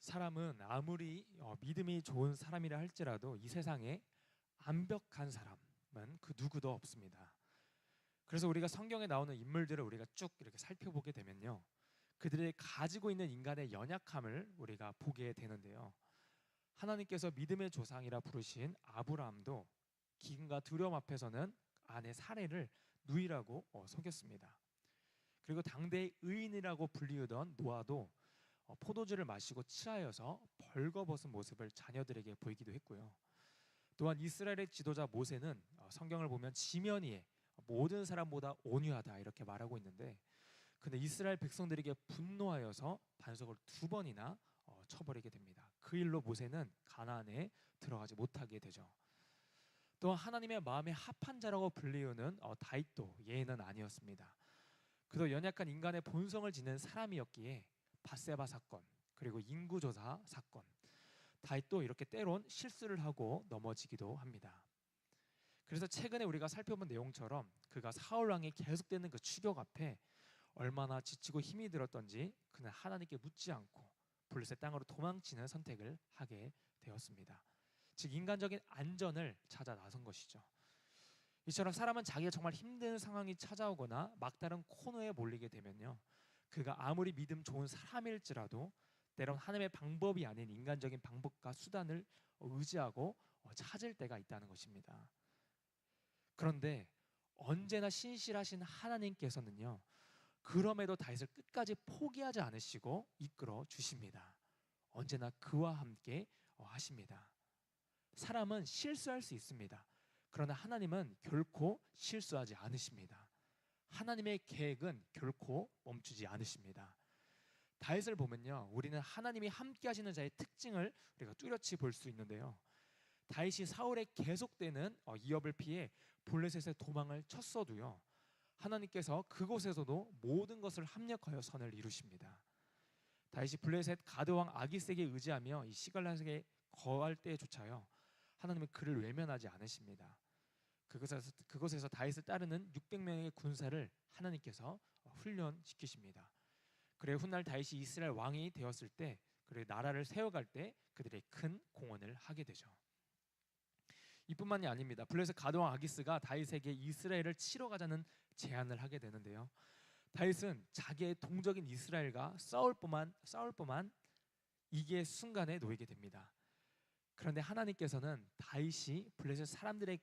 사람은 아무리 믿음이 좋은 사람이라 할지라도 이 세상에 완벽한 사람은 그 누구도 없습니다. 그래서 우리가 성경에 나오는 인물들을 우리가 쭉 이렇게 살펴보게 되면요, 그들이 가지고 있는 인간의 연약함을 우리가 보게 되는데요, 하나님께서 믿음의 조상이라 부르신 아브라함도 기근과 두려움 앞에서는 아내 사례를 누이라고 속였습니다. 그리고 당대의 의인이라고 불리우던 노아도 포도주를 마시고 취하여서 벌거벗은 모습을 자녀들에게 보이기도 했고요. 또한 이스라엘의 지도자 모세는 성경을 보면 지면이에 모든 사람보다 온유하다 이렇게 말하고 있는데, 근데 이스라엘 백성들에게 분노하여서 반석을 2번이나 쳐버리게 됩니다. 그 일로 모세는 가나안에 들어가지 못하게 되죠. 또한 하나님의 마음에 합한 자라고 불리우는 다윗도 예외는 아니었습니다. 그도 연약한 인간의 본성을 지닌 사람이었기에 밧세바 사건, 그리고 인구조사 사건, 다윗도 이렇게 때론 실수를 하고 넘어지기도 합니다. 그래서 최근에 우리가 살펴본 내용처럼 그가 사울 왕이 계속되는 그 추격 앞에 얼마나 지치고 힘이 들었던지 그는 하나님께 묻지 않고 블레셋 땅으로 도망치는 선택을 하게 되었습니다. 즉 인간적인 안전을 찾아 나선 것이죠. 이처럼 사람은 자기가 정말 힘든 상황이 찾아오거나 막다른 코너에 몰리게 되면요, 그가 아무리 믿음 좋은 사람일지라도 때론 하나님의 방법이 아닌 인간적인 방법과 수단을 의지하고 찾을 때가 있다는 것입니다. 그런데 언제나 신실하신 하나님께서는요, 그럼에도 다윗을 끝까지 포기하지 않으시고 이끌어 주십니다. 언제나 그와 함께 하십니다. 사람은 실수할 수 있습니다. 그러나 하나님은 결코 실수하지 않으십니다. 하나님의 계획은 결코 멈추지 않으십니다. 다윗을 보면요, 우리는 하나님이 함께 하시는 자의 특징을 우리가 뚜렷이 볼 수 있는데요, 다윗이 사울의 계속되는 위협을 피해 블레셋에 도망을 쳤어도요, 하나님께서 그곳에서도 모든 것을 합력하여 선을 이루십니다. 다윗이 블레셋 가드왕 아기스에게 의지하며 이 시갈락에 거할 때조차요, 하나님은 그를 외면하지 않으십니다. 그곳에서 다윗을 따르는 600명의 군사를 하나님께서 훈련시키십니다. 그래 훗날 다윗이 이스라엘 왕이 되었을 때, 그래 나라를 세워갈 때 그들의 큰 공헌을 하게 되죠. 이뿐만이 아닙니다. 블레셋 가드왕 아기스가 다윗에게 이스라엘을 치러 가자는 제안을 하게 되는데요, 다윗은 자기의 동족인 이스라엘과 싸울 뿐만 이기의 순간에 놓이게 됩니다. 그런데 하나님께서는 다윗이 블레셋 사람들의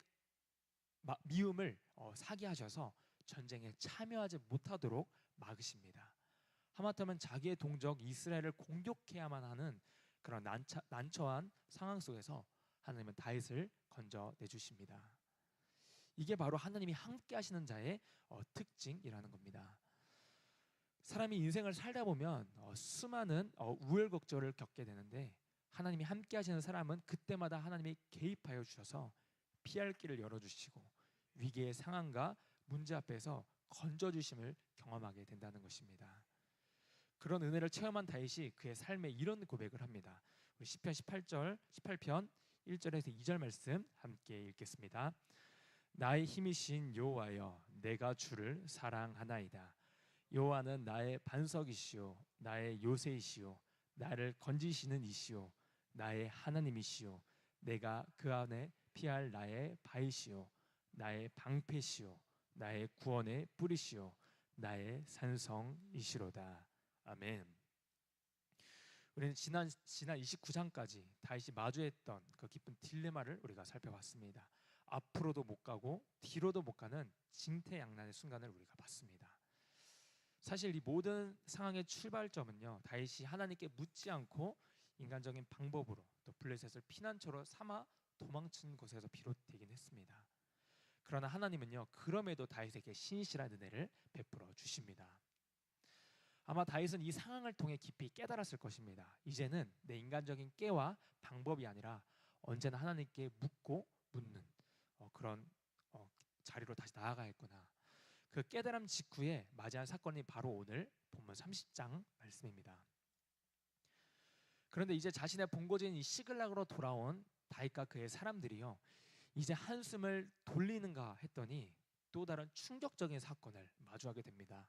미움을 사게 하셔서 전쟁에 참여하지 못하도록 막으십니다. 하마터면 자기의 동족 이스라엘을 공격해야만 하는 그런 난처한 상황 속에서 하나님은 다윗을 건져내주십니다. 이게 바로 하나님이 함께 하시는 자의 특징이라는 겁니다. 사람이 인생을 살다 보면 수많은 우여곡절을 겪게 되는데, 하나님이 함께 하시는 사람은 그때마다 하나님이 개입하여 주셔서 피할 길을 열어주시고 위기의 상황과 문제 앞에서 건져주심을 경험하게 된다는 것입니다. 그런 은혜를 체험한 다윗이 그의 삶에 이런 고백을 합니다. 우리 시편 18편 1절에서 2절 말씀 함께 읽겠습니다. 나의 힘이신 여호와여, 내가 주를 사랑하나이다. 여호와는 나의 반석이시오, 나의 요새이시오, 나를 건지시는 이시오, 나의 하나님이시오, 내가 그 안에 피할 나의 바위시오, 나의 방패시오, 나의 구원의 뿌리시오, 나의 산성이시로다. 아멘. 우리는 지난 29장까지 다윗이 마주했던 그 깊은 딜레마를 우리가 살펴봤습니다. 앞으로도 못 가고 뒤로도 못 가는 진퇴양난의 순간을 우리가 봤습니다. 사실 이 모든 상황의 출발점은요, 다윗이 하나님께 묻지 않고 인간적인 방법으로 또 블레셋을 피난처로 삼아 도망친 곳에서 비롯되긴 했습니다. 그러나 하나님은요, 그럼에도 다윗에게 신실한 은혜를 베풀어 주십니다. 아마 다윗은 이 상황을 통해 깊이 깨달았을 것입니다. 이제는 내 인간적인 깨와 방법이 아니라 언제나 하나님께 묻고 묻는 그런 자리로 다시 나아가야겠구나. 그 깨달음 직후에 맞이한 사건이 바로 오늘 본문 30장 말씀입니다. 그런데 이제 자신의 본거지인 이 시글락으로 돌아온 다윗과 그의 사람들이요, 이제 한숨을 돌리는가 했더니 또 다른 충격적인 사건을 마주하게 됩니다.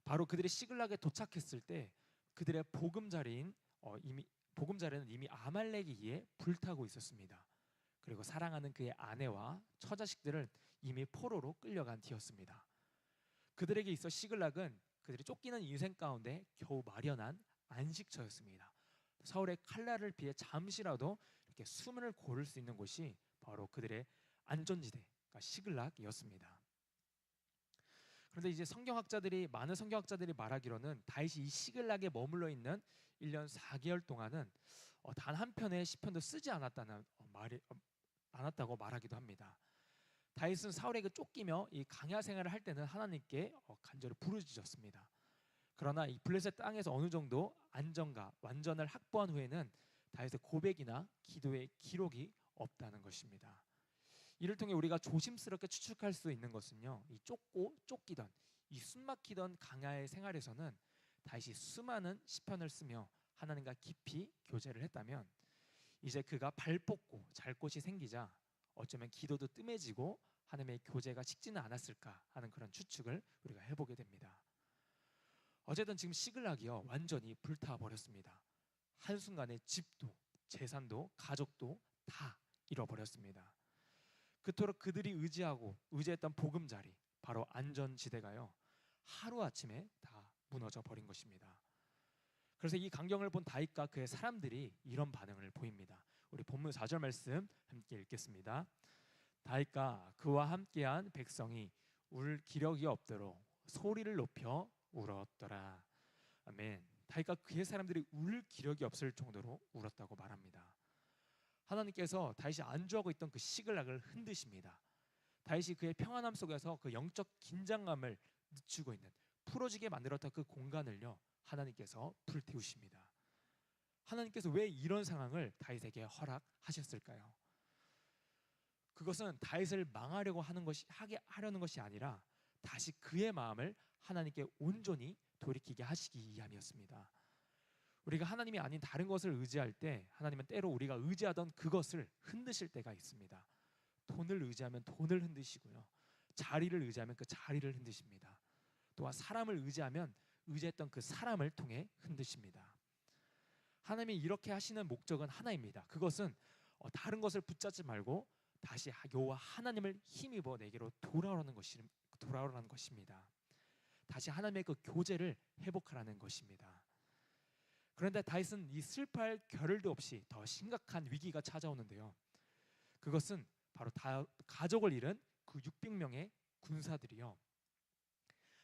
바로 그들이 시글락에 도착했을 때 그들의 보금자리인 이미 보금자리는 이미 아말렉에게 불타고 있었습니다. 그리고 사랑하는 그의 아내와 처자식들을 이미 포로로 끌려간 뒤였습니다. 그들에게 있어 시글락은 그들이 쫓기는 인생 가운데 겨우 마련한 안식처였습니다. 사울의 칼날을 피해 잠시라도 이렇게 숨을 고를 수 있는 곳이 바로 그들의 안전지대, 그러니까 시글락이었습니다. 그런데 이제 많은 성경학자들이 말하기로는 다윗이 이 시글락에 머물러 있는 1년 4개월 동안은 단 한 편의 시편도 쓰지 않았다고 말하기도 합니다. 다윗은 사울에게 쫓기며 이 강야 생활을 할 때는 하나님께 간절히 부르짖었습니다. 그러나 이 블레셋 땅에서 어느 정도 안정과 완전을 확보한 후에는 다윗의 고백이나 기도의 기록이 없다는 것입니다. 이를 통해 우리가 조심스럽게 추측할 수 있는 것은요, 이 쫓고 쫓기던 이 숨막히던 강야의 생활에서는 다윗이 수많은 시편을 쓰며 하나님과 깊이 교제를 했다면 이제 그가 발 뻗고 잘 곳이 생기자 어쩌면 기도도 뜸해지고 하나님의 교제가 식지는 않았을까 하는 그런 추측을 우리가 해보게 됩니다. 어쨌든 지금 시글락이요 완전히 불타 버렸습니다. 한순간에 집도 재산도 가족도 다 잃어버렸습니다. 그토록 그들이 의지했던 보금자리, 바로 안전지대가요 하루아침에 다 무너져 버린 것입니다. 그래서 이 광경을 본 다윗과 그의 사람들이 이런 반응을 보입니다. 우리 본문 4절 말씀 함께 읽겠습니다. 다윗과 그와 함께한 백성이 울 기력이 없도록 소리를 높여 울었더라. 아멘. 다윗과 그의 사람들이 울 기력이 없을 정도로 울었다고 말합니다. 하나님께서 다윗이 안주하고 있던 그 시글락을 흔드십니다. 다윗이 그의 평안함 속에서 그 영적 긴장감을 늦추고 있는 풀어지게 만들었던 그 공간을요 하나님께서 불태우십니다. 하나님께서 왜 이런 상황을 다윗에게 허락하셨을까요? 그것은 다윗을 하게 하려는 것이 아니라 다시 그의 마음을 하나님께 온전히 돌이키게 하시기 위함이었습니다. 우리가 하나님이 아닌 다른 것을 의지할 때 하나님은 때로 우리가 의지하던 그것을 흔드실 때가 있습니다. 돈을 의지하면 돈을 흔드시고요, 자리를 의지하면 그 자리를 흔드십니다. 또한 사람을 의지하면 의지했던 그 사람을 통해 흔드십니다. 하나님이 이렇게 하시는 목적은 하나입니다. 그것은 다른 것을 붙잡지 말고 다시 여호와 하나님을 힘입어 내게로 돌아오라는 것입니다. 다시 하나님의 그 교제를 회복하라는 것입니다. 그런데 다윗은 이 슬퍼할 겨를도 없이 더 심각한 위기가 찾아오는데요. 그것은 바로 가족을 잃은 그 600명의 군사들이요,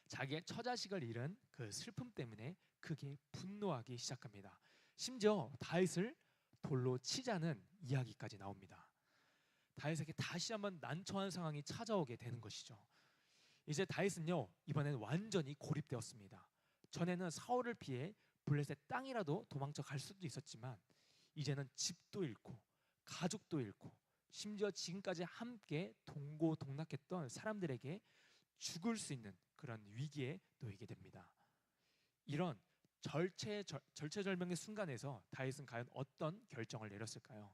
자기의 처자식을 잃은 그 슬픔 때문에 크게 분노하기 시작합니다. 심지어 다윗을 돌로 치자는 이야기까지 나옵니다. 다윗에게 다시 한번 난처한 상황이 찾아오게 되는 것이죠. 이제 다윗은요 이번에는 완전히 고립되었습니다. 전에는 사울을 피해 블레셋 땅이라도 도망쳐 갈 수도 있었지만 이제는 집도 잃고 가족도 잃고 심지어 지금까지 함께 동고동락했던 사람들에게 죽을 수 있는 그런 위기에 놓이게 됩니다. 이런 절체절명의 순간에서 다윗은 과연 어떤 결정을 내렸을까요?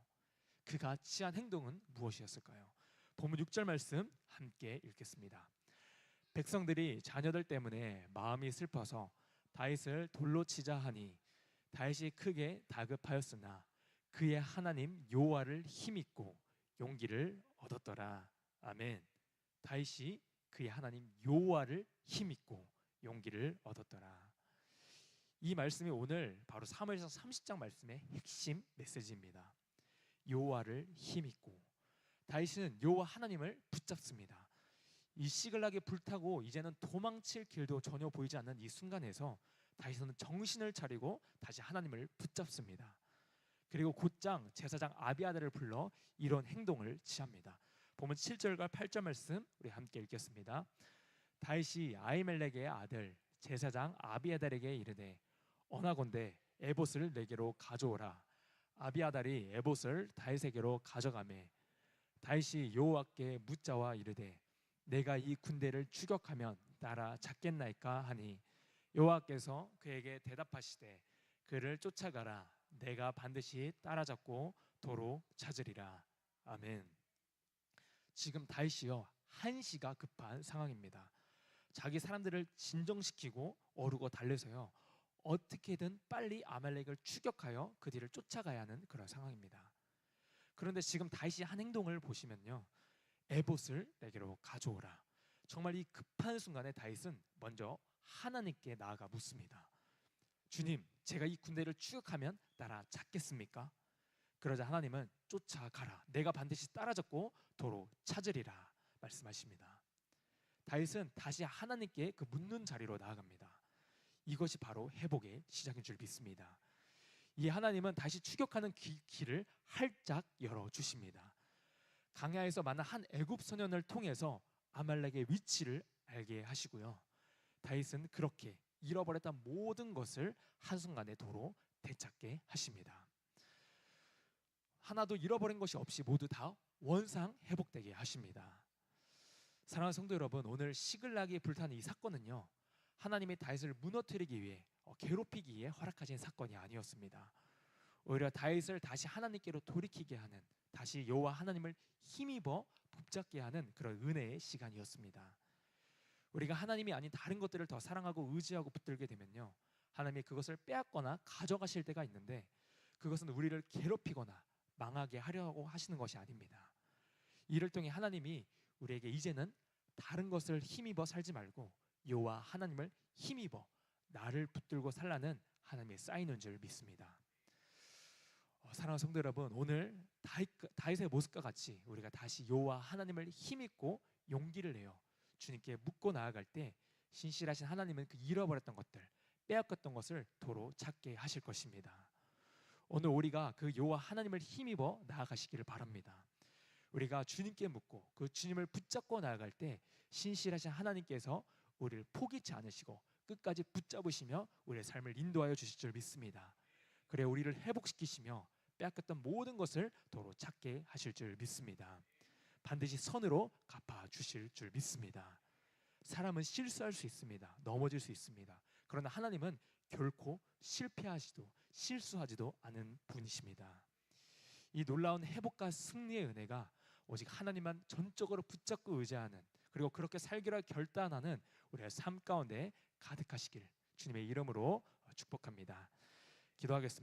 그가 취한 행동은 무엇이었을까요? 본문 6절 말씀 함께 읽겠습니다. 백성들이 자녀들 때문에 마음이 슬퍼서 다윗을 돌로 치자 하니 다윗이 크게 다급하였으나 그의 하나님 여호와를 힘입고 용기를 얻었더라. 아멘. 다윗이 그의 하나님 여호와를 힘입고 용기를 얻었더라. 이 말씀이 오늘 바로 사무엘상 30장 말씀의 핵심 메시지입니다. 여호와를 힘입고 다윗은 여호와 하나님을 붙잡습니다. 이 시글락에 불타고 이제는 도망칠 길도 전혀 보이지 않는 이 순간에서 다윗은 정신을 차리고 다시 하나님을 붙잡습니다. 그리고 곧장 제사장 아비아달을 불러 이런 행동을 취합니다. 보면 7절과 8절 말씀 우리 함께 읽겠습니다. 다윗이 아히멜렉의 아들 제사장 아비아달에게 이르되 원하건대 에봇을 내게로 가져오라. 아비아달이 에봇을 다윗에게로 가져가매 다윗이 여호와께 묻자와 이르되 내가 이 군대를 추격하면 따라잡겠나이까 하니 여호와께서 그에게 대답하시되 그를 쫓아가라. 내가 반드시 따라잡고 도로 찾으리라. 아멘. 지금 다윗이요 한시가 급한 상황입니다. 자기 사람들을 진정시키고 어르고 달래서요 어떻게든 빨리 아말렉을 추격하여 그 뒤를 쫓아가야 하는 그런 상황입니다. 그런데 지금 다윗이 한 행동을 보시면요, 에봇을 내게로 가져오라. 정말 이 급한 순간에 다윗은 먼저 하나님께 나아가 묻습니다. 주님, 제가 이 군대를 추격하면 따라잡겠습니까? 그러자 하나님은 쫓아가라. 내가 반드시 따라잡고 도로 찾으리라 말씀하십니다. 다윗은 다시 하나님께 그 묻는 자리로 나아갑니다. 이것이 바로 회복의 시작인 줄 믿습니다. 이 하나님은 다시 추격하는 길을 활짝 열어주십니다. 강야에서 만난 한 애굽 소년을 통해서 아말렉의 위치를 알게 하시고요, 다윗은 그렇게 잃어버렸던 모든 것을 한순간에 도로 되찾게 하십니다. 하나도 잃어버린 것이 없이 모두 다 원상 회복되게 하십니다. 사랑하는 성도 여러분, 오늘 시글락이 불타는 이 사건은요, 하나님이 다윗을 무너뜨리기 위해 괴롭히기 위해 허락하신 사건이 아니었습니다. 오히려 다윗을 다시 하나님께로 돌이키게 하는, 다시 여호와 하나님을 힘입어 붙잡게 하는 그런 은혜의 시간이었습니다. 우리가 하나님이 아닌 다른 것들을 더 사랑하고 의지하고 붙들게 되면요, 하나님이 그것을 빼앗거나 가져가실 때가 있는데, 그것은 우리를 괴롭히거나 망하게 하려고 하시는 것이 아닙니다. 이를 통해 하나님이 우리에게 이제는 다른 것을 힘입어 살지 말고 여호와 하나님을 힘입어 나를 붙들고 살라는 하나님의 사인인 줄 믿습니다. 사랑하는 성도 여러분, 오늘 다윗의 모습과 같이 우리가 다시 여호와 하나님을 힘입고 용기를 내어 주님께 묻고 나아갈 때 신실하신 하나님은 그 잃어버렸던 것들, 빼앗겼던 것을 도로 찾게 하실 것입니다. 오늘 우리가 그 여호와 하나님을 힘입어 나아가시기를 바랍니다. 우리가 주님께 묻고 그 주님을 붙잡고 나아갈 때 신실하신 하나님께서 우리를 포기치 않으시고 끝까지 붙잡으시며 우리의 삶을 인도하여 주실 줄 믿습니다. 그래 우리를 회복시키시며 빼앗겼던 모든 것을 도로 찾게 하실 줄 믿습니다. 반드시 선으로 갚아 주실 줄 믿습니다. 사람은 실수할 수 있습니다. 넘어질 수 있습니다. 그러나 하나님은 결코 실패하지도 실수하지도 않은 분이십니다. 이 놀라운 회복과 승리의 은혜가 오직 하나님만 전적으로 붙잡고 의지하는, 그리고 그렇게 살기로 결단하는 우리의 삶 가운데 가득하시길 주님의 이름으로 축복합니다. 기도하겠습니다.